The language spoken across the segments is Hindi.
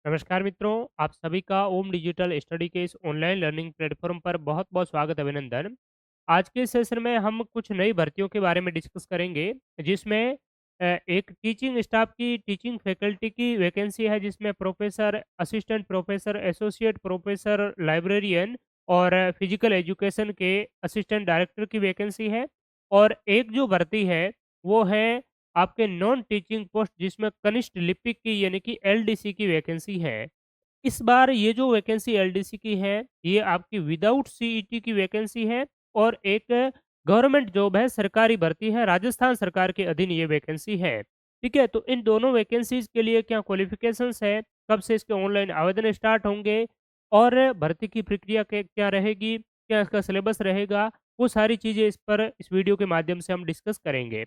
नमस्कार मित्रों, आप सभी का ओम डिजिटल स्टडी के इस ऑनलाइन लर्निंग प्लेटफॉर्म पर बहुत-बहुत स्वागत अभिनंदन। आज के सेशन में हम कुछ नई भर्तियों के बारे में डिस्कस करेंगे, जिसमें एक टीचिंग स्टाफ की टीचिंग फैकल्टी की वैकेंसी है, जिसमें professor, assistant professor, associate professor, librarian और फिजिकल एजुकेशन के असिस्टेंट डायरेक्टर की वैकेंसी है। और एक जो भर्ती है, वो है आपके नॉन टीचिंग पोस्ट, जिसमें कनिष्ठ लिपिक की यानी कि एलडीसी की वैकेंसी है। इस बार ये जो वैकेंसी एलडीसी की है, ये आपकी विदाउट सीईटी की वैकेंसी है और एक गवर्नमेंट जॉब है, सरकारी भर्ती है, राजस्थान सरकार के अधीन ये वैकेंसी है। ठीक है? तो इन दोनों वैकेंसीज़ के लिए क्या क्वालिफ़िकेशंस है, कब से इसके ऑनलाइन आवेदन स्टार्ट होंगे और भर्ती की प्रक्रिया क्या रहेगी, क्या इसका सिलेबस रहेगा, वो सारी चीज़ें इस वीडियो के माध्यम से हम डिस्कस करेंगे।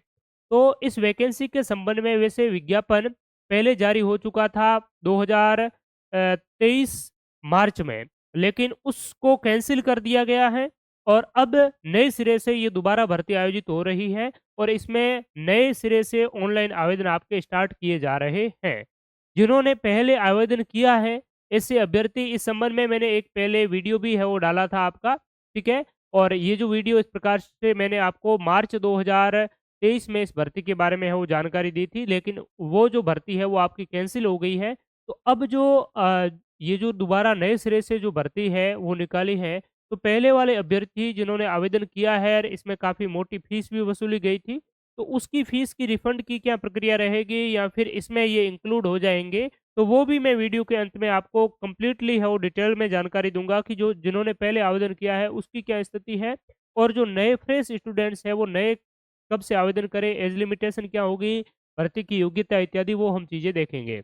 तो इस वैकेंसी के संबंध में वैसे विज्ञापन पहले जारी हो चुका था 2023 मार्च में, लेकिन उसको कैंसल कर दिया गया है और अब नए सिरे से ये दोबारा भर्ती आयोजित हो रही है और इसमें नए सिरे से ऑनलाइन आवेदन आपके स्टार्ट किए जा रहे हैं। जिन्होंने पहले आवेदन किया है, ऐसे अभ्यर्थी इस संबंध में मैंने एक पहले वीडियो भी है वो डाला था आपका, ठीक है? और ये जो वीडियो इस प्रकार से मैंने आपको मार्च 2023 में इस भर्ती के बारे में है वो जानकारी दी थी, लेकिन वो जो भर्ती है वो आपकी कैंसल हो गई है। तो अब जो ये जो दोबारा नए सिरे से जो भर्ती है वो निकाली है, तो पहले वाले अभ्यर्थी जिन्होंने आवेदन किया है, इसमें काफ़ी मोटी फीस भी वसूली गई थी, तो उसकी फीस की रिफंड की क्या प्रक्रिया रहेगी या फिर इसमें ये इंक्लूड हो जाएँगे, तो वो भी मैं वीडियो के अंत में आपको कंप्लीटली है वो डिटेल में जानकारी दूँगा कि जो जिन्होंने पहले आवेदन किया है उसकी क्या स्थिति है और जो नए फ्रेश स्टूडेंट्स हैं वो नए कब से आवेदन करें, एज लिमिटेशन क्या होगी, भर्ती की योग्यता इत्यादि वो हम चीज़ें देखेंगे।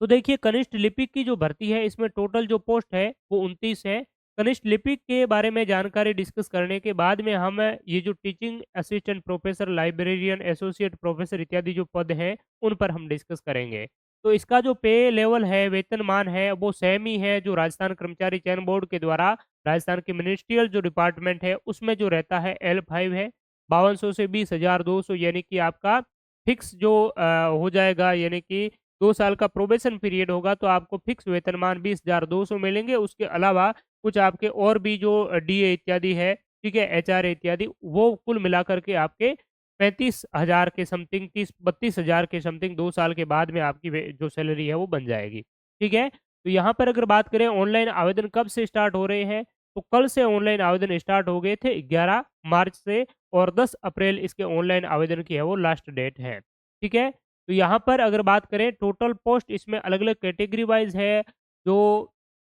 तो देखिए, कनिष्ठ लिपिक की जो भर्ती है इसमें टोटल जो पोस्ट है वो 29 है। कनिष्ठ लिपिक के बारे में जानकारी डिस्कस करने के बाद में हम ये जो teaching assistant professor, librarian, associate professor इत्यादि जो पद हैं उन पर हम डिस्कस करेंगे। तो इसका जो पे लेवल है, वेतनमान है वो सेम ही है जो राजस्थान कर्मचारी चयन बोर्ड के द्वारा राजस्थान के मिनिस्ट्रियल जो डिपार्टमेंट है उसमें जो रहता है L5 है। 5200 से 20,200 यानी कि आपका फिक्स जो हो जाएगा, यानी कि 2 साल का प्रोबेशन पीरियड होगा तो आपको फिक्स वेतनमान 20,200 मिलेंगे। उसके अलावा कुछ आपके और भी जो डीए इत्यादि है, ठीक है, एचआरए इत्यादि, वो कुल मिलाकर के आपके 35,000 के समथिंग, 30-32,000 के समथिंग 2 साल के बाद में आपकी जो सैलरी है वो बन जाएगी। ठीक है? तो यहाँ पर अगर बात करें ऑनलाइन आवेदन कब से स्टार्ट हो रहे हैं, तो कल से ऑनलाइन आवेदन स्टार्ट हो गए थे 11 मार्च से और 10 अप्रैल इसके ऑनलाइन आवेदन की है वो लास्ट डेट है। ठीक है? तो यहाँ पर अगर बात करें टोटल पोस्ट इसमें अलग-अलग कैटेगरी वाइज़ है, जो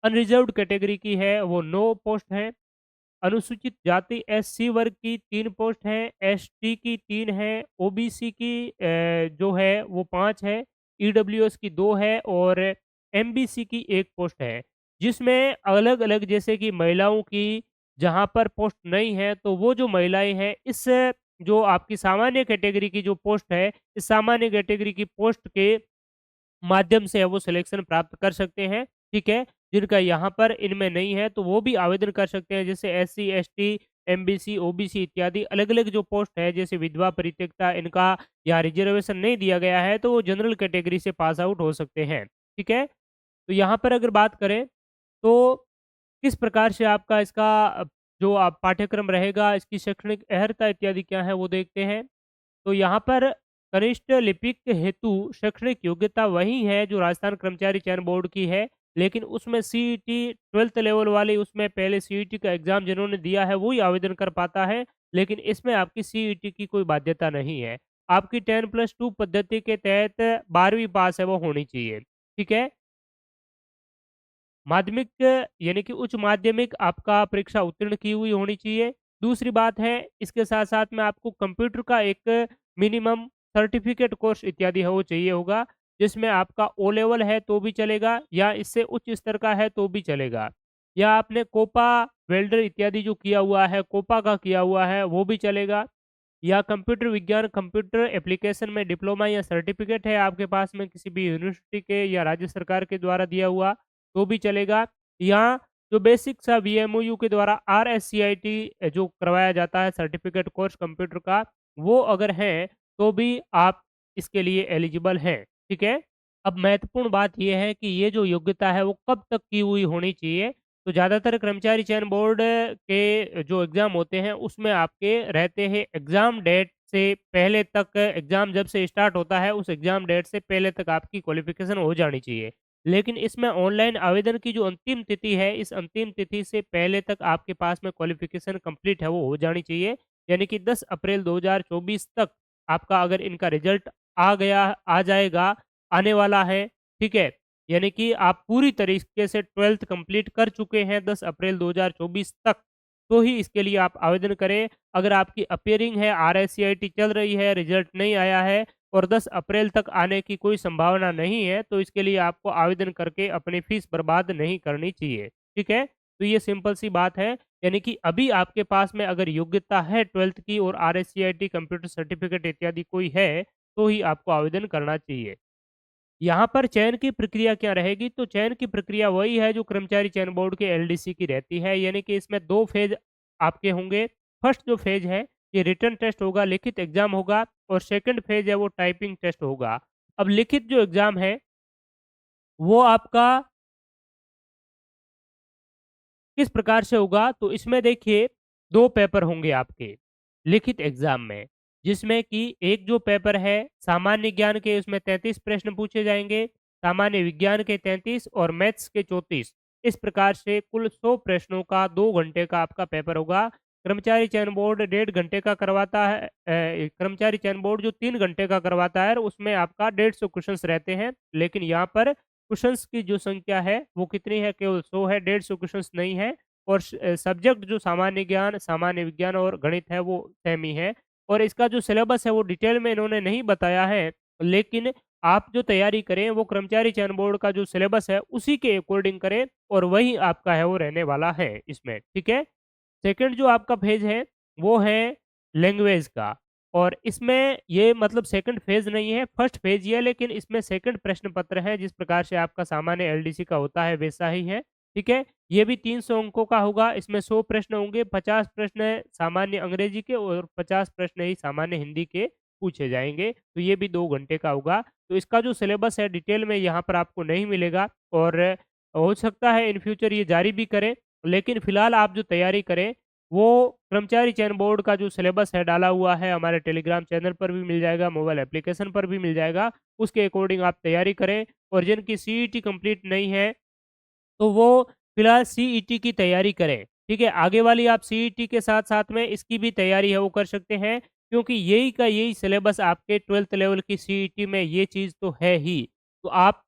अनरिज़र्व्ड कैटेगरी की है वो 9 पोस्ट हैं, अनुसूचित जाति एससी वर्ग की 3 पोस्ट हैं, एसटी की 3 हैं, ओबीसी की जो है वो 5 है, ईडब्ल्यूएस की 2 है और एमबीसी की 1 पोस्ट है। जिसमें अलग-अलग जैसे कि महिलाओं की जहाँ पर पोस्ट नहीं है, तो वो जो महिलाएँ हैं इस जो आपकी सामान्य कैटेगरी की जो पोस्ट है, इस सामान्य कैटेगरी की पोस्ट के माध्यम से है वो सिलेक्शन प्राप्त कर सकते हैं, ठीक है? जिनका यहाँ पर इनमें नहीं है, तो वो भी आवेदन कर सकते हैं, जैसे एससी, एसटी, एमबीसी, ओबीसी इत्यादि अलग-अलग जो पोस्ट है, जैसे विधवा परित्यक्ता, इनका या रिजर्वेशन नहीं दिया गया है, तो वो जनरल कैटेगरी से पास आउट हो सकते हैं, ठीक है? तो यहाँ पर अगर बात करें, तो किस प्रकार से आपका इसका जो आप पाठ्यक्रम रहेगा, इसकी शैक्षणिक अर्हता इत्यादि क्या है, वो देखते हैं। तो यहाँ पर कनिष्ठ लिपिक हेतु शैक्षणिक योग्यता वही है जो राजस्थान कर्मचारी चयन बोर्ड की है, लेकिन उसमें सीईटी 12th लेवल वाली, उसमें पहले सीईटी का एग्ज़ाम जिन्होंने दिया है वही आवेदन कर पाता है, लेकिन इसमें आपकी सीईटी की कोई बाध्यता नहीं है। आपकी 10+2 पद्धति के तहत 12वीं पास है वो होनी चाहिए, ठीक है? माध्यमिक यानी कि उच्च माध्यमिक आपका परीक्षा उत्तीर्ण की हुई होनी चाहिए। दूसरी बात है, इसके साथ-साथ में आपको कंप्यूटर का एक मिनिमम सर्टिफ़िकेट कोर्स इत्यादि है वो चाहिए होगा, जिसमें आपका ओ लेवल है तो भी चलेगा या इससे उच्च स्तर का है तो भी चलेगा। या आपने कोपा, वेल्डर इत्यादि जो किया हुआ है, कोपा का किया हुआ है वो भी चलेगा। या कंप्यूटर विज्ञान, कंप्यूटर एप्लीकेशन में डिप्लोमा या सर्टिफ़िकेट है आपके पास में किसी भी यूनिवर्सिटी के या राज्य सरकार के द्वारा दिया हुआ, तो भी चलेगा। या जो बेसिक सा वीएमओयू के द्वारा आरएससीआईटी जो करवाया जाता है सर्टिफ़िकेट कोर्स कंप्यूटर का, वो अगर है, तो भी आप इसके लिए एलिजिबल हैं। ठीक है? अब महत्वपूर्ण बात ये है कि ये जो योग्यता है वो कब तक की हुई होनी चाहिए। तो ज़्यादातर कर्मचारी चयन बोर्ड के जो एग्ज़ाम होते हैं उसमें आपके रहते हैं एग्ज़ाम डेट से पहले तक, एग्ज़ाम जब से स्टार्ट होता है उस एग्ज़ाम डेट से पहले तक आपकी क्वालिफ़िकेशन हो जानी चाहिए। लेकिन इसमें ऑनलाइन आवेदन की जो अंतिम तिथि है, इस अंतिम तिथि से पहले तक आपके पास में क्वालिफ़िकेशन कंप्लीट है वो हो जानी चाहिए। यानी कि 10 अप्रैल 2024 तक आपका अगर इनका रिज़ल्ट आ जाएगा, आने वाला है, ठीक है? यानी कि आप पूरी तरीके से 12th कंप्लीट कर चुके हैं 10 अप्रैल 2024 तक, तो ही इसके लिए आप आवेदन करें। अगर आपकी अपीयरिंग है, आरएससीआईटी चल रही है, रिज़ल्ट नहीं आया है और 10 अप्रैल तक आने की कोई संभावना नहीं है, तो इसके लिए आपको आवेदन करके अपनी फीस बर्बाद नहीं करनी चाहिए, ठीक है? तो ये सिंपल सी बात है, यानी कि अभी आपके पास में अगर योग्यता है 12th की और आरएससीआईटी कंप्यूटर सर्टिफ़िकेट इत्यादि कोई है, तो ही आपको आवेदन करना चाहिए। यहाँ पर चयन की प्रक्रिया क्या रहेगी? तो चयन की प्रक्रिया वही है जो कर्मचारी चयन बोर्ड के एलडीसी की रहती है, यानी कि इसमें 2 फ़ेज़ आपके होंगे। फर्स्ट जो फ़ेज़ है, ये रिटन टेस्ट होगा, लिखित एग्ज़ाम होगा और सेकंड फ़ेज़ है वो टाइपिंग टेस्ट होगा। अब लिखित जो एग्ज़ाम है, वो आपका किस प्रकार से होगा? तो इसमें देखिए 2 पेपर होंगे आपके लिखित एग्ज़ाम में, जिसमें कि एक जो पेपर है सामान्य ज्ञान के, उसमें 33 प्रश्न पूछे जाएँगे, सामान्य विज्ञान के 33 और मैथ्स के 34। इस प्रकार से कुल 100 प्रश्नों का 2 घंटे का आपका पेपर होगा। कर्मचारी चयन बोर्ड 1.5 घंटे का करवाता है, कर्मचारी चयन बोर्ड जो 3 घंटे का करवाता है उसमें आपका 150 क्वेश्चन्स रहते हैं। लेकिन यहाँ पर क्वेश्चंस की जो संख्या है वो कितनी है? केवल 100 है, 150 क्वेश्चंस नहीं है और सब्जेक्ट जो सामान्य ज्ञान, सामान्य विज्ञान और गणित है वो सेम ही है और इसका जो सिलेबस है वो डिटेल में इन्होंने नहीं बताया है। लेकिन आप जो तैयारी करें वो कर्मचारी चयन बोर्ड का जो सिलेबस है उसी के अकॉर्डिंग करें और वही आपका है वो रहने वाला है इसमें, ठीक है? सेकंड जो आपका फ़ेज़ है, वो है लैंग्वेज का और इसमें ये मतलब सेकंड फ़ेज़ नहीं है, फर्स्ट फ़ेज़ ही है लेकिन इसमें सेकंड प्रश्न पत्र है, जिस प्रकार से आपका सामान्य एलडीसी का होता है वैसा ही है, ठीक है? ये भी 300 अंकों का होगा, इसमें 100 प्रश्न होंगे, 50 प्रश्न सामान्य अंग्रेजी के और 50 प्रश्न ही सामान्य हिंदी के पूछे जाएँगे, तो ये भी 2 घंटे का होगा। तो इसका जो सिलेबस है डिटेल में यहाँ पर आपको नहीं मिलेगा और हो सकता है इन फ्यूचर ये जारी भी करें, लेकिन फिलहाल आप जो तैयारी करें, वो कर्मचारी चयन बोर्ड का जो सिलेबस है डाला हुआ है, हमारे टेलीग्राम चैनल पर भी मिल जाएगा, मोबाइल एप्लीकेशन पर भी मिल जाएगा, उसके अकॉर्डिंग आप तैयारी करें और जिनकी सीईटी कंप्लीट नहीं है, तो वो फिलहाल सीईटी की तैयारी करें, ठीक है? आगे वाली आप सीईटी के साथ-साथ में इसकी भी तैयारी है वो कर सकते हैं, क्योंकि यही का यही सिलेबस आपके 12th लेवल की सीईटी में ये चीज़ तो है ही। तो आप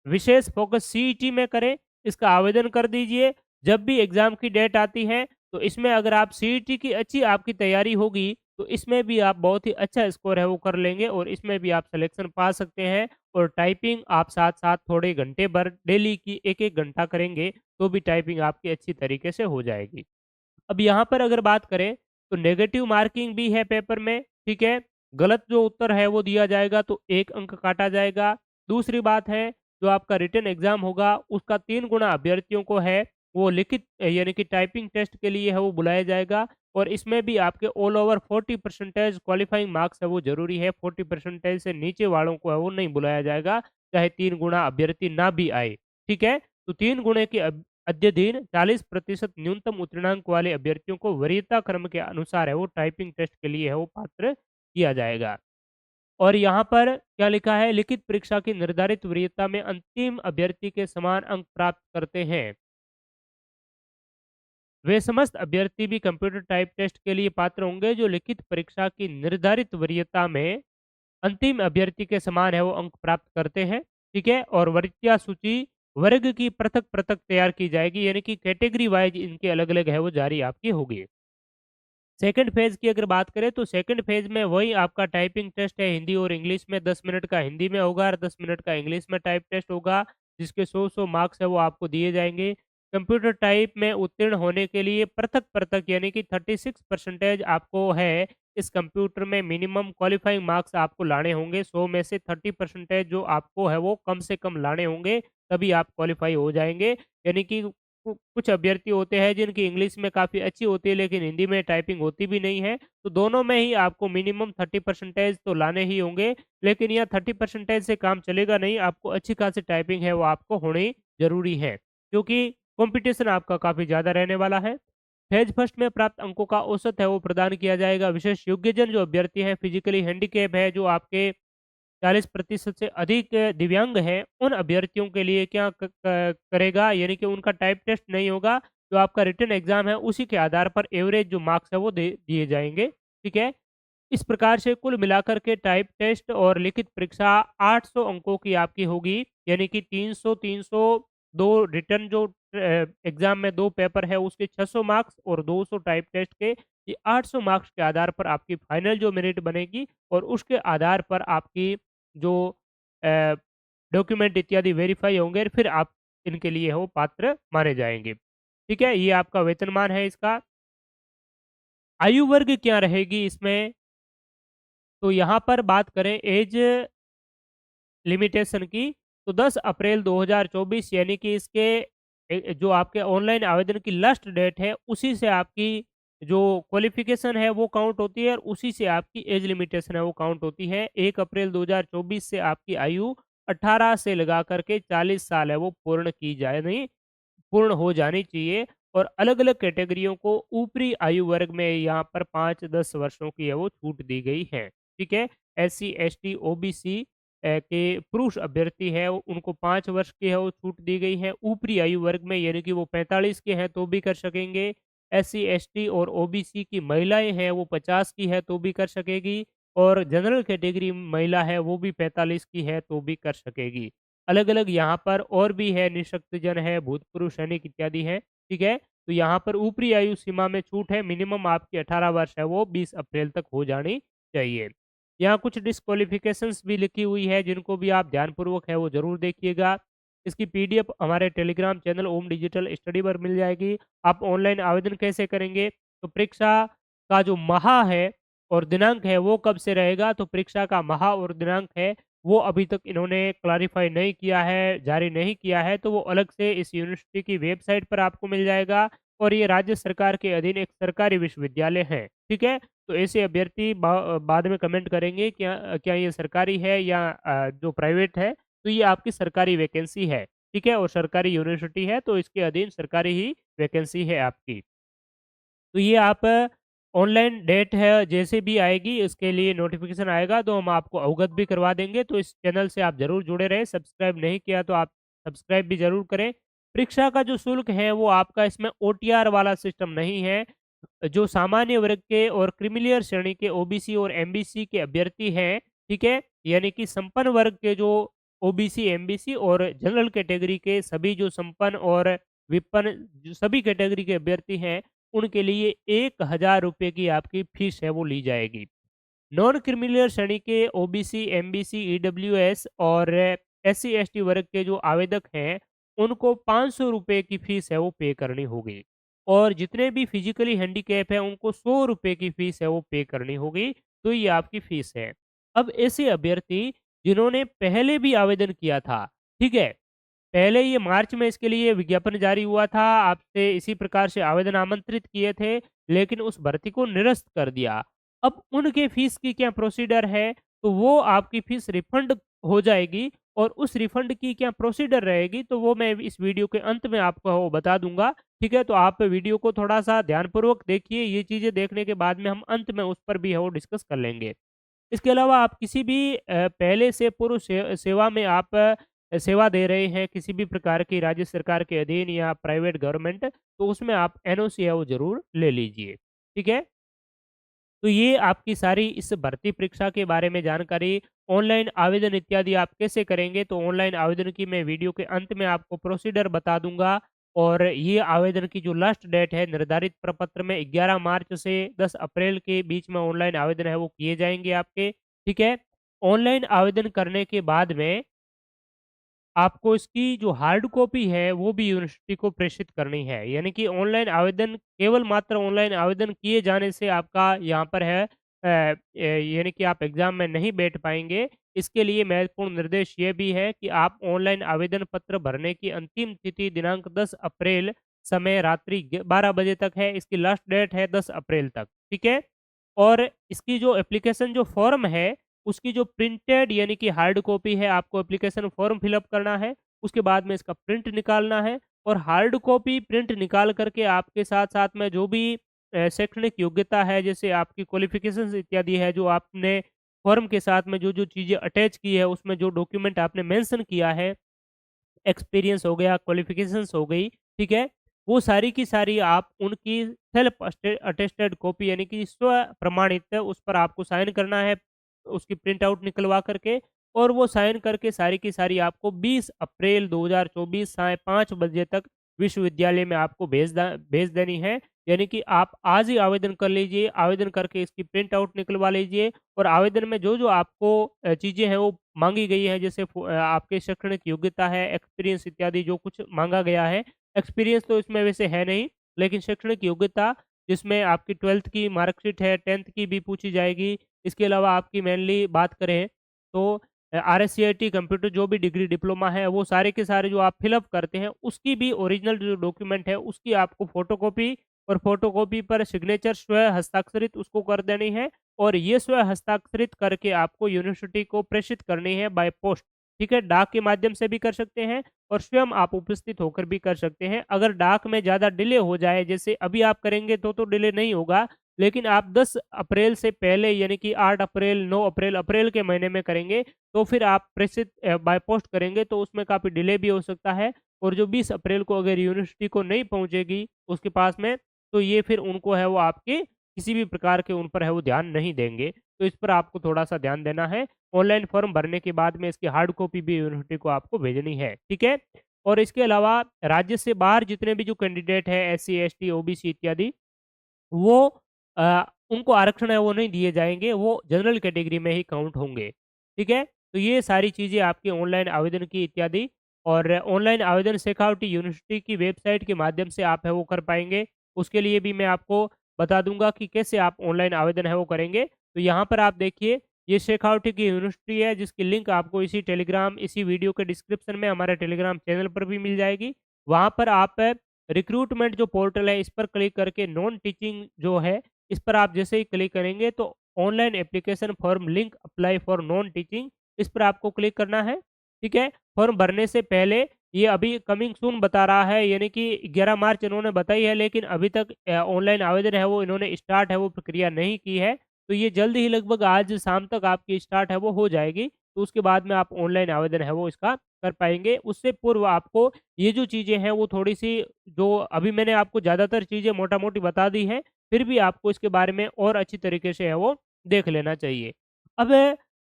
विशेष फ़ोकस सीईटी में करें, इसका आवेदन कर दीजिए। जब भी एग्ज़ाम की डेट आती है, तो इसमें अगर आप सीईटी की अच्छी आपकी तैयारी होगी, तो इसमें भी आप बहुत ही अच्छा स्कोर है वो कर लेंगे और इसमें भी आप सिलेक्शन पा सकते हैं और टाइपिंग आप साथ-साथ थोड़े घंटे भर डेली की 1-1 घंटा करेंगे, तो भी टाइपिंग आपकी अच्छी तरीके से हो जाएगी। अब यहाँ पर अगर बात करें, तो नेगेटिव मार्किंग भी है पेपर में, ठीक है? गलत जो उत्तर है वो दिया जाएगा तो 1 अंक काटा जाएगा। दूसरी बात है, जो आपका रिटन एग्ज़ाम होगा, उसका 3 गुना अभ्यर्थियों को है, वो लिखित यानी कि टाइपिंग टेस्ट के लिए है वो बुलाया जाएगा और इसमें भी आपके all over 40 percentage qualifying marks है वो ज़रूरी है, 40 परसेंटेज से नीचे वालों को है वो नहीं बुलाया जाएगा, चाहे 3 गुना अभ्यर्थी ना भी आए, ठीक है? तो 3 गुणे के अद्य दिन 40% न्यूनतम उत्तीर्णांक वाले अभ्यर्थियों को वरीयता क्रम के अनुसार है वो टाइपिंग टेस्ट के लिए है वो पात्र किया जाएगा। और यहाँ पर क्या लिखा है, लिखित परीक्षा की निर्धारित वरीयता में अंतिम अभ्यर्थी के समान अंक प्राप्त करते हैं। वे समस्त अभ्यर्थी भी कंप्यूटर टाइप टेस्ट के लिए पात्र होंगे जो लिखित परीक्षा की निर्धारित वरीयता में अंतिम अभ्यर्थी के समान है वो अंक प्राप्त करते हैं, ठीक है? और वरीयता सूची वर्ग की पृथक-पृथक तैयार की जाएगी, यानी कि कैटेगरी वाइज़ इनके अलग-अलग है वो जारी आपकी होगी। सेकंड फ़ेज़ की अगर बात करें तो सेकंड फ़ेज़ में वही आपका टाइपिंग टेस्ट है, हिंदी और इंग्लिश में 10 मिनट का हिंदी में होगा और 10 मिनट का इंग्लिश में टाइप टेस्ट होगा, जिसके 100-100 मार्क्स है वो आपको दिए जाएँगे। कंप्यूटर टाइप में उत्तीर्ण होने के लिए पृथक-पृथक यानी कि 36 परसेंटेज आपको है, इस कंप्यूटर में मिनिमम क्वालिफाइंग मार्क्स आपको लाने होंगे, 100 में से 30 परसेंटेज जो आपको है वो कम से कम लाने होंगे, तभी आप क्वालिफ़ाई हो जाएँगे। यानी कि कुछ अभ्यर्थी होते हैं जिनकी इंग्लिश में काफ़ी अच्छी होती है लेकिन हिंदी में टाइपिंग होती भी नहीं है। तो दोनों में ही आपको मिनिमम 30% तो लाने ही होंगे, लेकिन यहाँ 30% से काम चलेगा नहीं, आपको अच्छी खासी टाइपिंग है वो आपको होनी ज़रूरी है, क्योंकि कॉम्पिटिशन आपका काफ़ी ज़्यादा रहने वाला है। फेज़ फर्स्ट में प्राप्त अंकों का औसत है वो प्रदान किया जाएगा। विशेष योग्यजन जो अभ्यर्थी हैं, फिजिकली हैंडीकैप है, जो आपके 40% से अधिक दिव्यांग हैं, उन अभ्यर्थियों के लिए क्या करेगा, यानी कि उनका टाइप टेस्ट नहीं होगा, जो आपका रिटन एग्ज़ाम है उसी के आधार पर एवरेज जो मार्क्स है वो दे दिए जाएँगे, ठीक है? इस प्रकार से कुल मिलाकर के टाइप टेस्ट और लिखित परीक्षा 800 अंकों की आपकी होगी, यानी कि 300 रिटन जो एग्ज़ाम में 2 पेपर है उसके 600 मार्क्स और 200 टाइप टेस्ट के, ये 800 मार्क्स के आधार पर आपकी फाइनल जो मेरिट बनेगी और उसके आधार पर आपकी जो अ, डॉक्यूमेंट इत्यादि वेरीफाई होंगे, फिर आप इनके लिए वो पात्र माने जाएँगे। ठीक है? ये आपका वेतनमान है इसका। आयु वर्ग क्या रहेगी इसमें? तो यहाँ पर बात करें ऐज लिमिटेशन की, तो 10 अप्रैल 2024 यानी कि इसके जो आपके ऑनलाइन आवेदन की लास्ट डेट है, उसी से आपकी जो क्वालिफ़िकेशन है वो काउंट होती है और उसी से आपकी ऐज लिमिटेशन है वो काउंट होती है। 1 अप्रैल 2024 से आपकी आयु 18 से लगा कर के 40 साल है वो पूर्ण हो जानी चाहिए और अलग-अलग कैटेगरियों को ऊपरी आयु वर्ग में यहाँ पर 5-10 वर्षों की है वो छूट दी गई है। ठीक है? एससी, एसटी, ओबीसी के पुरुष अभ्यर्थी हैं उनको 5 वर्ष की है वो छूट दी गई है। ऊपरी आयु वर्ग में यानी कि वो 45 के हैं तो भी कर सकेंगे। एससी, एसटी और ओबीसी की महिलाएँ हैं वो 50 की है तो भी कर सकेगी और जनरल कैटेगरी महिला है वो भी 45 की है तो भी कर सकेगी। अलग-अलग यहाँ पर और भी है, निःशक्तजन है, भूतपूर्व सैनिक इत्यादि हैं, ठीक है? तो यहाँ पर ऊपरी आयु सीमा में छूट है, मिनिमम आपकी 18 वर्ष है वो 20 अप्रैल तक हो जानी चाहिए। यहाँ कुछ डिस्क्वालिफ़िकेशंस भी लिखी हुई है, जिनको भी आप ध्यानपूर्वक है वो ज़रूर देखिएगा। इसकी पीडीएफ हमारे टेलीग्राम चैनल ओम डिजिटल स्टडी पर मिल जाएगी। आप ऑनलाइन आवेदन कैसे करेंगे? तो परीक्षा का जो माह है और दिनांक है वो कब से रहेगा? तो परीक्षा का माह और दिनांक है वो अभी तक इन्होंने क्लैरिफ़ाई नहीं किया है, जारी नहीं किया है, तो वो अलग से इस यूनिवर्सिटी की वेबसाइट पर आपको मिल जाएगा और ये राज्य सरकार के अधीन एक सरकारी विश्वविद्यालय है, ठीक है? तो ऐसे अभ्यर्थी बाद में कमेंट करेंगे क्या क्या ये सरकारी है या जो प्राइवेट है, तो ये आपकी सरकारी वैकेंसी है, ठीक है? और सरकारी यूनिवर्सिटी है, तो इसके अधीन सरकारी ही वैकेंसी है आपकी। तो ये आप ऑनलाइन डेट है जैसे भी आएगी इसके लिए नोटिफ़िकेशन आएगा तो हम आपको अवगत भी करवा देंगे। तो इस चैनल से आप ज़रूर जुड़े रहें, सब्सक्राइब नहीं किया तो आप सब्सक्राइब भी ज़रूर करें। परीक्षा का जो शुल्क है वो आपका इसमें ओटीआर वाला सिस्टम नहीं है। जो सामान्य वर्ग के और क्रीमिलियर श्रेणी के ओबीसी और एमबीसी के अभ्यर्थी हैं, ठीक है? यानी कि संपन्न वर्ग के जो ओबीसी, एमबीसी और जनरल कैटेगरी के सभी जो संपन्न और विपन्न जो सभी कैटेगरी के अभ्यर्थी हैं, उनके लिए ₹1000 की आपकी फीस है वो ली जाएगी। नॉन क्रिमिनल श्रेणी के ओबीसी, एमबीसी, ईडब्ल्यूएस और एससी/एसटी वर्ग के जो आवेदक हैं, उनको ₹500 की फीस है वो पे करनी होगी। और जितने भी फिजिकली हैंडीकैप हैं, उनको ₹100 की फीस है वो पे करनी होगी, तो ये आपकी फीस है। अब ऐसे अभ्यर्थी जिन्होंने पहले भी आवेदन किया था, ठीक है? पहले ये मार्च में इसके लिए विज्ञापन जारी हुआ था, आपसे इसी प्रकार से आवेदन आमंत्रित किए थे, लेकिन उस भर्ती को निरस्त कर दिया। अब उनके फीस की क्या प्रोसीडर है, तो वो आपकी फीस रिफंड हो जाएगी और उस रिफंड की क्या प्रोसीडर रहेगी, तो वो मैं इस वीडियो के अंत में आपको वो बता दूँगा, ठीक है? तो आप वीडियो को थोड़ा-सा ध्यानपूर्वक देखिए, ये चीज़ें देखने के बाद में हम अंत में उस पर भी है वो डिस्कस कर लेंगे। इसके अलावा आप किसी भी पहले से पूर्व सेवा में आप सेवा दे रहे हैं किसी भी प्रकार की राज्य सरकार के अधीन या प्राइवेट गवर्नमेंट, तो उसमें आप एनओसी है वो ज़रूर ले लीजिए। ठीक है? तो ये आपकी सारी इस भर्ती परीक्षा के बारे में जानकारी, ऑनलाइन आवेदन इत्यादि आप कैसे करेंगे, तो ऑनलाइन आवेदन की मैं वीडियो के अंत में आपको प्रोसीडर बता दूँगा और ये आवेदन की जो लास्ट डेट है निर्धारित प्रपत्र में 11 मार्च से 10 अप्रैल के बीच में ऑनलाइन आवेदन है वो किए जाएँगे आपके, ठीक है? ऑनलाइन आवेदन करने के बाद में आपको इसकी जो हार्ड कॉपी है, वो भी यूनिवर्सिटी को प्रेषित करनी है। यानी कि ऑनलाइन आवेदन केवल मात्र ऑनलाइन आवेदन किए जाने से आपका यहाँ पर है यानी कि आप एग्ज़ाम में नहीं बैठ पाएँगे। इसके लिए महत्वपूर्ण निर्देश ये भी है कि आप ऑनलाइन आवेदन पत्र भरने की अंतिम तिथि दिनांक 10 अप्रैल समय रात्रि 12 बजे तक है, इसकी लास्ट डेट है 10 अप्रैल तक, ठीक है? और इसकी जो एप्लीकेशन जो फॉर्म है, उसकी जो प्रिंटेड यानी कि हार्ड कॉपी है, आपको एप्लीकेशन फॉर्म फिल अप करना है, उसके बाद में इसका प्रिंट निकालना है और हार्ड कॉपी प्रिंट निकाल कर के आपके साथ-साथ में जो भी शैक्षणिक योग्यता है, जैसे आपकी क्वालिफ़िकेशंस इत्यादि है, जो आपने फॉर्म के साथ में जो-जो चीज़ें अटैच की है, उसमें जो डॉक्यूमेंट आपने मेंशन किया है, एक्सपीरियंस हो गया, क्वालिफ़िकेशंस हो गई, ठीक है? वो सारी की सारी आप उनकी सेल्फ अटेस्टेड कॉपी यानी कि स्व प्रमाणित उस पर आपको साइन करना है, उसकी प्रिंट आउट निकलवा कर के और वो साइन करके सारी की सारी आपको 20 अप्रैल 2024 साढ़े 5 बजे तक विश्वविद्यालय में आपको भेज देनी है। यानी कि आप आज ही आवेदन कर लीजिए, आवेदन करके इसकी प्रिंट आउट निकलवा लीजिए और आवेदन में जो-जो आपको चीज़ें हैं वो माँगी गई है जैसे आपके शैक्षणिक योग्यता है, एक्सपीरियंस इत्यादि जो कुछ माँगा गया है। एक्सपीरियंस तो इसमें वैसे है नहीं, लेकिन शैक्षणिक योग्यता जिसमें आपकी 12th की मार्कशीट है, 10th की भी पूछी जाएगी। इसके अलावा आपकी मेनली बात करें तो आरएससीआईटी कंप्यूटर जो भी डिग्री डिप्लोमा है, वो सारे के सारे जो आप फिल अप करते हैं, उसकी भी ओरिजिनल जो डॉक्यूमेंट है, उसकी आपको फ़ोटोकॉपी और फ़ोटोकॉपी पर सिग्नेचर स्व हस्ताक्षरित उसको कर देनी है और ये स्व हस्ताक्षरित करके आपको यूनिवर्सिटी को प्रेषित करनी है बाय पोस्ट, ठीक है? डाक के माध्यम से भी कर सकते हैं और स्वयं आप उपस्थित होकर भी कर सकते हैं। अगर डाक में ज़्यादा डिले हो जाए, जैसे अभी आप करेंगे तो डिले नहीं होगा, लेकिन आप 10 अप्रैल से पहले यानी कि 8 अप्रैल, 9 अप्रैल, अप्रैल के महीने में करेंगे, तो फिर आप प्रेषित बाय पोस्ट करेंगे तो उसमें काफ़ी डिले भी हो सकता है और जो 20 अप्रैल को अगर यूनिवर्सिटी को नहीं पहुँचेगी उसके पास में, तो ये फिर उनको है वो आपके किसी भी प्रकार के उन पर है वो ध्यान नहीं देंगे। तो इस पर आपको थोड़ा-सा ध्यान देना है। ऑनलाइन फॉर्म भरने के बाद में इसकी हार्ड कॉपी भी यूनिवर्सिटी को आपको भेजनी है, ठीक है? और इसके अलावा राज्य से बाहर जितने भी जो कैंडिडेट हैं एससी, एसटी, ओबीसी इत्यादि वो उनको आरक्षण है वो नहीं दिए जाएँगे, वो जनरल कैटेगरी में ही काउंट होंगे, ठीक है? तो ये सारी चीज़ें आपके ऑनलाइन आवेदन की इत्यादि और ऑनलाइन आवेदन शेखावटी यूनिवर्सिटी की वेबसाइट के माध्यम से आप है वो कर पाएँगे। उसके लिए भी मैं आपको बता दूँगा कि कैसे आप ऑनलाइन आवेदन है वो करेंगे। तो यहाँ पर आप देखिए, ये शेखावटी की यूनिवर्सिटी है जिसकी लिंक आपको इसी वीडियो के डिस्क्रिप्शन में हमारे टेलीग्राम चैनल पर भी मिल जाएगी। वहाँ पर आप रिक्रूटमेंट जो पोर्टल है इस पर क्लिक करके नॉन टीचिंग जो है इस पर आप जैसे ही क्लिक करेंगे तो online application form link apply for non teaching इस पर आपको क्लिक करना है, ठीक है? फॉर्म भरने से पहले ये अभी कमिंग सून बता रहा है यानी कि 11 मार्च इन्होंने बताई है लेकिन अभी तक ऑनलाइन आवेदन है वो इन्होंने स्टार्ट है वो प्रक्रिया नहीं की है। तो ये जल्द ही लगभग आज शाम तक आपकी स्टार्ट है वो हो जाएगी। तो उसके बाद में आप ऑनलाइन आवेदन है वो इसका कर पाएँगे। उससे पूर्व आपको ये जो चीज़ें हैं वो थोड़ी-सी जो अभी मैंने आपको ज़्यादातर चीज़ें मोटा-मोटी बता दी हैं, फिर भी आपको इसके बारे में और अच्छी तरीके से है वो देख लेना चाहिए। अब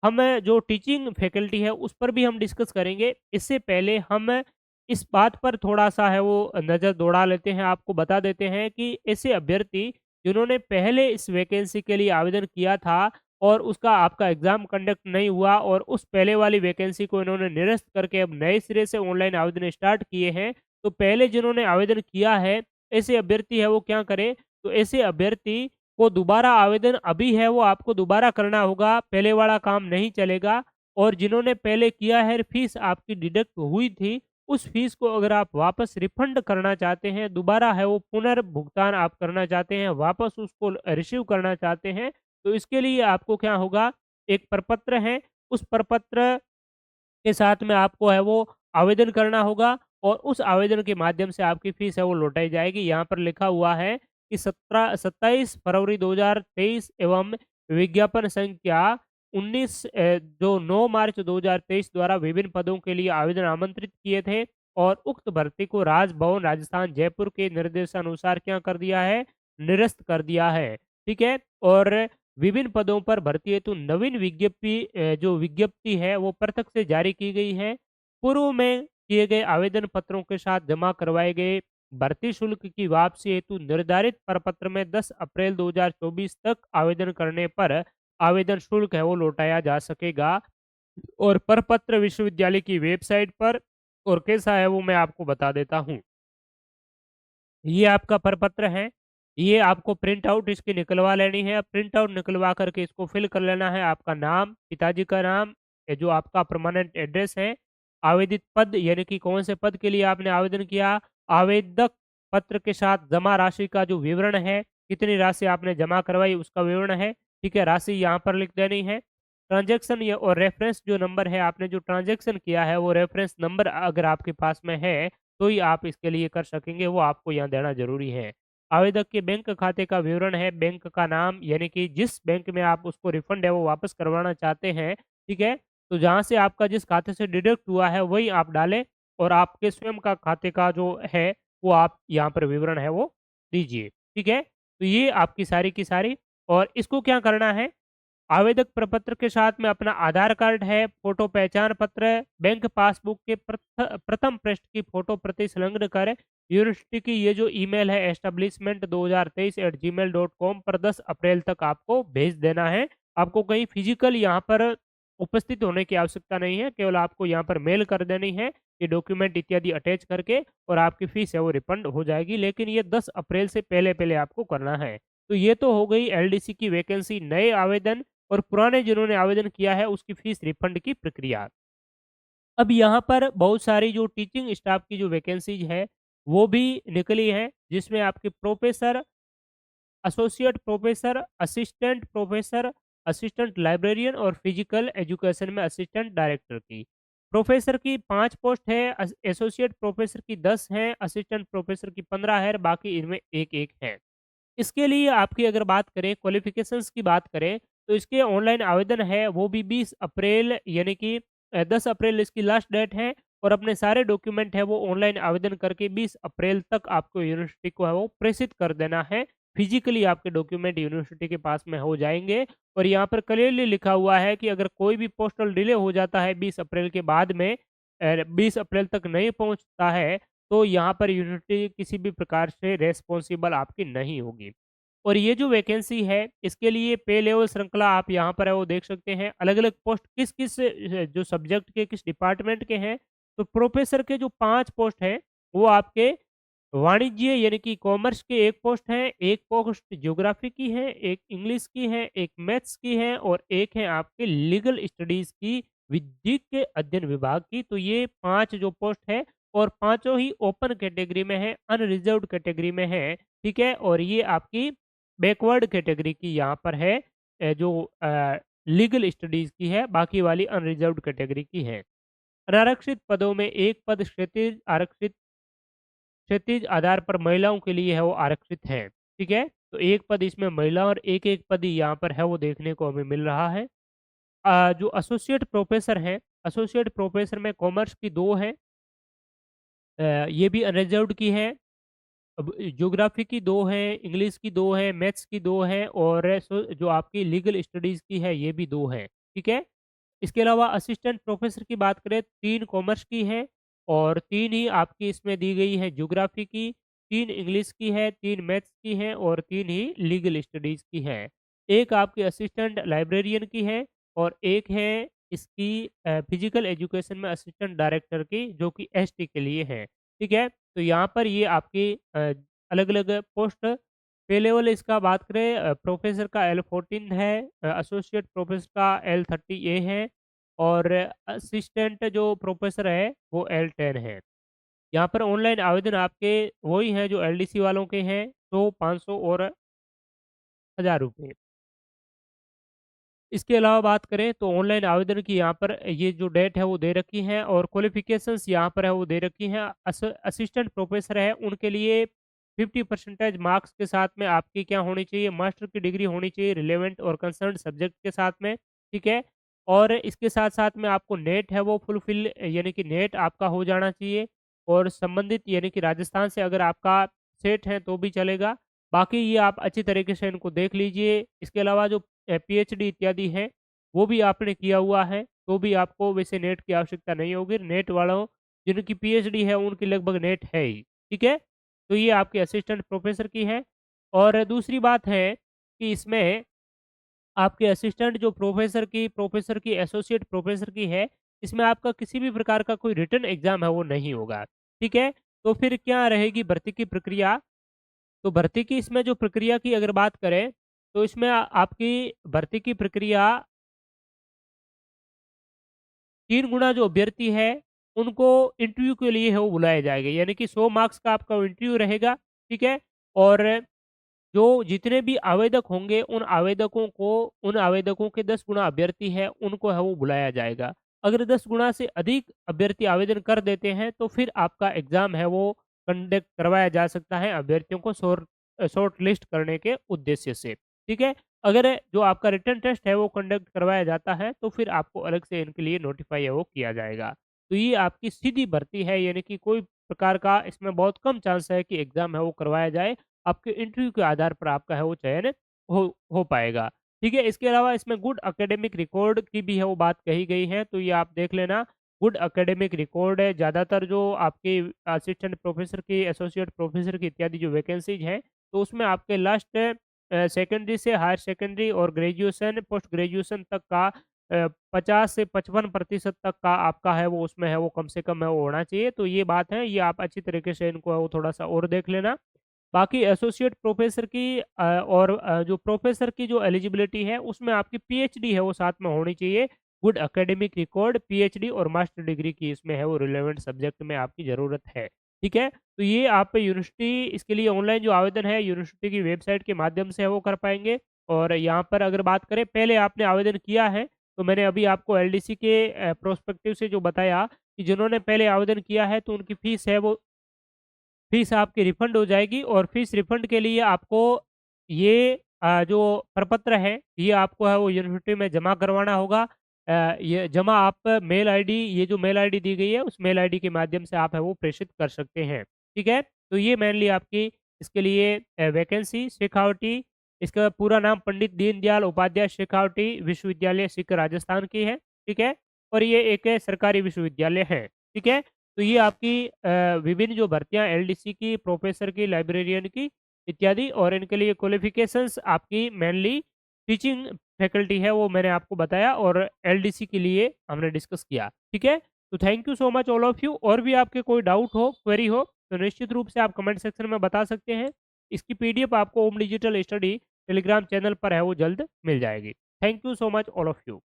हम जो टीचिंग फैकल्टी है उस पर भी हम डिस्कस करेंगे। इससे पहले हम इस बात पर थोड़ा-सा है वो नज़र दौड़ा लेते हैं, आपको बता देते हैं कि ऐसे अभ्यर्थी जिन्होंने पहले इस वैकेंसी के लिए आवेदन किया था और उसका आपका एग्ज़ाम कंडक्ट नहीं हुआ और उस पहले वाली वैकेंसी को इन्होंने निरस्त करके अब नए सिरे से ऑनलाइन आवेदन स्टार्ट किए हैं। तो पहले जिन्होंने आवेदन किया है, ऐसे अभ्यर्थी है वो क्या करें? तो ऐसे अभ्यर्थी को दोबारा आवेदन अभी है वो आपको दोबारा करना होगा, पहले वाला काम नहीं चलेगा और जिन्होंने पहले किया है फीस आपकी डिडक्ट हुई थी, उस फीस को अगर आप वापस रिफंड करना चाहते हैं, दोबारा है वो पुनर्भुगतान आप करना चाहते हैं, वापस उसको रिसीव करना चाहते हैं, तो इसके लिए आपको क्या होगा, एक प्रपत्र है, उस प्रपत्र के साथ में आपको है वो आवेदन करना होगा और उस आवेदन के माध्यम से आपकी फ़ीस है वो लौटाई जाएगी। यहाँ पर लिखा हुआ है कि 27 फरवरी 2023 एवं विज्ञापन संख्या 19 जो 9 मार्च 2023 द्वारा विभिन्न पदों के लिए आवेदन आमंत्रित किए थे और उक्त भर्ती को राजभवन राजस्थान जयपुर के निर्देशानुसार क्या कर दिया है, निरस्त कर दिया है। ठीक है? और विभिन्न पदों पर भर्ती हेतु नवीन जो विज्ञप्ति है वो पृथक से जारी की गई है। पूर्व में किए गए आवेदन पत्रों के साथ जमा करवाए गए भर्ती शुल्क की वापसी हेतु निर्धारित प्रपत्र में 10 अप्रैल 2024 तक आवेदन करने पर आवेदन शुल्क है वो लौटाया जा सकेगा और प्रपत्र विश्वविद्यालय की वेबसाइट पर और कैसा है वो मैं आपको बता देता हूँ। ये आपका प्रपत्र है। ये आपको प्रिंट आउट इसकी निकलवा लेनी है। प्रिंट आउट निकलवा कर के इसको फिल कर लेना है। आपका नाम, पिताजी का नाम, ये जो आपका परमानेंट एड्रेस है, आवेदित पद यानी कि कौन से पद के लिए आपने आवेदन किया, आवेदक पत्र के साथ जमा राशि का जो विवरण है, कितनी राशि आपने जमा करवाई उसका विवरण है, ठीक है? राशि यहाँ पर लिख देनी है। ट्रांज़ैक्शन या और रेफ़रेंस जो नंबर है, आपने जो ट्रांज़ैक्शन किया है, वो रेफ़रेंस नंबर अगर आपके पास में है, तो ही आप इसके लिए कर सकेंगे, वो आपको यहाँ देना ज़रूरी है। आवेदक के बैंक खाते का विवरण है, बैंक का नाम यानी कि जिस बैंक में आप उसको रिफ़ंड है वो वापस करवाना चाहते हैं, ठीक है? तो जहाँ से आपका जिस खाते से डिडक्ट हुआ है वही आप डालें और आपके स्वयं का खाते का जो है वो आप यहाँ पर विवरण है वो दीजिए, ठीक है? तो ये आपकी सारी की सारी और इसको क्या करना है आवेदक प्रपत्र के साथ में अपना आधार कार्ड है, फ़ोटो पहचान पत्र है, बैंक पासबुक के प्रथम पृष्ठ की फ़ोटो प्रति संलग्न करें। यूनिवर्सिटी की ये जो ईमेल है establishment2023@gmail.com पर 10 अप्रैल तक आपको भेज देना है। आपको कहीं फ़िज़िकल यहाँ पर उपस्थित होने की आवश्यकता नहीं है, केवल आपको यहाँ पर मेल कर देनी है, ये डॉक्यूमेंट इत्यादि अटैच करके और आपकी फ़ीस है वो रिफंड हो जाएगी। लेकिन ये 10 अप्रैल से पहले-पहले आपको करना है। तो ये तो हो गई एलडीसी की वैकेंसी, नए आवेदन और पुराने जिन्होंने आवेदन किया है उसकी फीस रिफंड की प्रक्रिया। अब यहाँ पर बहुत सारी जो टीचिंग स्टाफ की जो वैकेंसीज है, वो भी निकली है, जिसमें आपके professor, associate professor, assistant librarian और फिजिकल एजुकेशन में असिस्टेंट डायरेक्टर की। प्रोफ़ेसर की 5 पोस्ट है, एसोसिएट प्रोफ़ेसर की 10 हैं, असिस्टेंट प्रोफ़ेसर की 15 है, बाकी इनमें 1-1 है। इसके लिए आपकी अगर बात करें क्वालिफ़िकेशंस की बात करें, तो इसके ऑनलाइन आवेदन है वो भी 20 अप्रैल यानी कि 10 अप्रैल इसकी लास्ट डेट है और अपने सारे डॉक्यूमेंट है वो ऑनलाइन आवेदन करके 20 अप्रैल तक आपको यूनिवर्सिटी को है वो प्रेषित कर देना है। फिज़िकली आपके डॉक्यूमेंट यूनिवर्सिटी के पास में हो जाएँगे और यहाँ पर क्लियरली लिखा हुआ है कि अगर कोई भी पोस्टल डिले हो जाता है 20 अप्रैल के बाद में 20 अप्रैल तक नहीं पहुँचता है, तो यहाँ पर यूनिवर्सिटी किसी भी प्रकार से रिस्पॉन्सिबल आपकी नहीं होगी। और ये जो वैकेंसी है, इसके लिए पे लेवल श्रृंखला आप यहाँ पर है वो देख सकते हैं। अलग-अलग पोस्ट किस-किस जो सब्जेक्ट के किस डिपार्टमेंट के हैं, तो प्रोफ़ेसर के जो 5 पोस्ट हैं, वो आपके वाणिज्य यानी कि कॉमर्स के 1 पोस्ट है, 1 पोस्ट ज्योग्राफी की है, 1 इंग्लिश की है, 1 मैथ्स की है और 1 है आपके लीगल स्टडीज़ की विधिक के अध्ययन विभाग की। तो ये 5 जो पोस्ट है और पाँचों ही ओपन कैटेगरी में है, अनरिज़र्व्ड कैटेगरी में है, ठीक है? और ये आपकी बैकवर्ड कैटेगरी की यहाँ पर है लीगल स्टडीज़ की है, बाकी वाली अनरिज़र्व्ड कैटेगरी की है। अनारक्षित पदों में 1 पद क्षैतिज आधार पर महिलाओं के लिए है वो आरक्षित है, ठीक है? तो 1 पद इसमें महिला और 1-1 पद ही यहाँ पर है वो देखने को हमें मिल रहा है। जो एसोसिएट प्रोफ़ेसर हैं, एसोसिएट प्रोफ़ेसर में कॉमर्स की 2 हैं ये भी अनरिज़र्व्ड की है। अब ज्योग्राफ़ी की 2 हैं, इंग्लिश की 2 हैं, मैथ्स की 2 हैं और जो आपकी लीगल स्टडीज़ की है ये भी 2 हैं, ठीक है? इसके अलावा असिस्टेंट प्रोफ़ेसर की बात करें 3 कॉमर्स की है और 3 ही आपकी इसमें दी गई है ज्योग्राफ़ी की, 3 इंग्लिश की है, 3 मैथ्स की है और 3 ही लीगल स्टडीज़ की है। एक आपकी असिस्टेंट लाइब्रेरियन की है और एक है इसकी फिज़िकल एजुकेशन में असिस्टेंट डायरेक्टर की जो कि एसटी के लिए है, ठीक है? तो यहाँ पर ये आपकी अलग-अलग पोस्ट पे लेवल इसका बात करें प्रोफ़ेसर का L14 है एसोसिएट प्रोफ़ेसर का L30A है और असिस्टेंट जो प्रोफ़ेसर है वो L10 है। यहाँ पर ऑनलाइन आवेदन आपके वही हैं जो एलडीसी वालों के हैं, तो 500 और ₹1000 इसके अलावा बात करें तो ऑनलाइन आवेदन की यहाँ पर ये जो डेट है वो दे रखी है और क्वालिफ़िकेशंस यहाँ पर है वो दे रखी हैं। असिस्टेंट प्रोफ़ेसर है उनके लिए 50 परसेंटेज मार्क्स के साथ में आपकी क्या होनी चाहिए मास्टर की डिग्री होनी चाहिए रिलेवेंट और कंसर्न्ड सब्जेक्ट के साथ में, ठीक है? और इसके साथ-साथ में आपको नेट है वो फुलफ़िल यानी कि नेट आपका हो जाना चाहिए और संबंधित यानी कि राजस्थान से अगर आपका सेट है तो भी चलेगा। बाकी ये आप अच्छी तरीके से इनको देख लीजिए। इसके अलावा जो पीएचडी इत्यादि है, वो भी आपने किया हुआ है, तो भी आपको वैसे नेट की आवश्यकता नहीं होगी। नेट वालों जिनकी पीएचडी है, उनकी लगभग नेट है ही, ठीक है? तो ये आपके असिस्टेंट प्रोफ़ेसर की है और दूसरी बात है कि इसमें आपके असिस्टेंट जो प्रोफ़ेसर की, एसोसिएट प्रोफ़ेसर की है, इसमें आपका किसी भी प्रकार का कोई रिटन एग्ज़ाम है, वो नहीं होगा, ठीक है? तो फिर क्या रहेगी भर्ती की प्रक्रिया? तो भर्ती की इसमें जो प्रक्रिया की अगर बात करें, तो इसमें आपकी भर्ती की प्रक्रिया 3 गुना जो अभ्यर्थी है, उनको इंटरव्यू के लिए है वो बुलाया जाएगा। यानी कि 100 मार्क्स का आपका इंटरव्यू रहेगा, ठीक है? और जो जितने भी आवेदक होंगे, उन आवेदकों के 10 गुना अभ्यर्थी हैं, उनको है वो बुलाया जाएगा। अगर 10 गुना से अधिक अभ्यर्थी आवेदन कर देते हैं, तो फिर आपका एग्ज़ाम है वो कंडक्ट करवाया जा सकता है अभ्यर्थियों को शॉर्ट लिस्ट करने के उद्देश्य से, ठीक है? अगर जो आपका रिटन टेस्ट है वो कंडक्ट करवाया जाता है, तो फिर आपको अलग से इनके लिए नोटिफ़ाई है वो किया जाएगा। तो ये आपकी सीधी भर्ती है, यानी कि कोई प्रकार का इसमें बहुत कम चांस है कि एग्ज़ाम है वो करवाया जाए। आपके इंटरव्यू के आधार पर आपका है वो चयन हो पाएगा। ठीक है? इसके अलावा इसमें गुड एकेडमिक रिकॉर्ड की भी है वो बात कही गई है, तो ये आप देख लेना। गुड एकेडमिक रिकॉर्ड है, ज़्यादातर जो आपके असिस्टेंट प्रोफ़ेसर की, एसोसिएट प्रोफ़ेसर की इत्यादि जो वैकेंसीज़ हैं, तो उसमें आपके लास्ट सेकेंडरी से हायर सेकेंडरी और ग्रेजुएशन, पोस्ट ग्रेजुएशन तक का 50 से 55% तक का आपका है वो उसमें है वो कम से कम है वो होना चाहिए। तो ये बात है, ये आप अच्छी तरीके से इनको है वो थोड़ा-सा और देख लेना। बाकी एसोसिएट प्रोफ़ेसर की और जो प्रोफ़ेसर की जो एलिजिबिलिटी है, उसमें आपकी पीएचडी है वो साथ में होनी चाहिए। गुड एकेडमिक रिकॉर्ड, पीएचडी और मास्टर डिग्री की इसमें है वो रिलेवेंट सब्जेक्ट में आपकी ज़रूरत है। ठीक है? तो ये आप यूनिवर्सिटी इसके लिए ऑनलाइन जो आवेदन है यूनिवर्सिटी की वेबसाइट के माध्यम से है वो कर पाएँगे। और यहाँ पर अगर बात करें पहले आपने आवेदन किया है, तो मैंने अभी आपको एलडीसी के प्रोस्पेक्टिव से जो बताया कि जिन्होंने पहले आवेदन किया है तो उनकी फ़ीस है वो फीस आपकी रिफंड हो जाएगी। और फीस रिफंड के लिए आपको ये जो प्रपत्र है, ये आपको है वो यूनिवर्सिटी में जमा करवाना होगा। ये जमा आप मेल आईडी, ये जो मेल आईडी दी गई है, उस मेल आईडी के माध्यम से आप है वो प्रेषित कर सकते हैं। ठीक है? तो ये मेनली आपकी इसके लिए वैकेंसी शेखावटी, इसका पूरा नाम पंडित दीनदयाल उपाध्याय शेखावटी विश्वविद्यालय सीकर राजस्थान की है। ठीक है? और ये एक सरकारी विश्वविद्यालय है। ठीक है? तो ये आपकी विभिन्न जो भर्तियाँ एलडीसी की, प्रोफ़ेसर की, लाइब्रेरियन की इत्यादि, और इनके लिए क्वालिफ़िकेशंस आपकी मेनली टीचिंग फैकल्टी है वो मैंने आपको बताया, और एलडीसी के लिए हमने डिस्कस किया। ठीक है? तो thank you so much all of you. और भी आपके कोई डाउट हो, क्वेरी हो, तो निश्चित रूप से आप कमेंट सेक्शन में बता सकते हैं। इसकी पीडीएफ आपको ओम डिजिटल स्टडी टेलीग्राम चैनल पर है वो जल्द मिल जाएगी। Thank you so much all of you.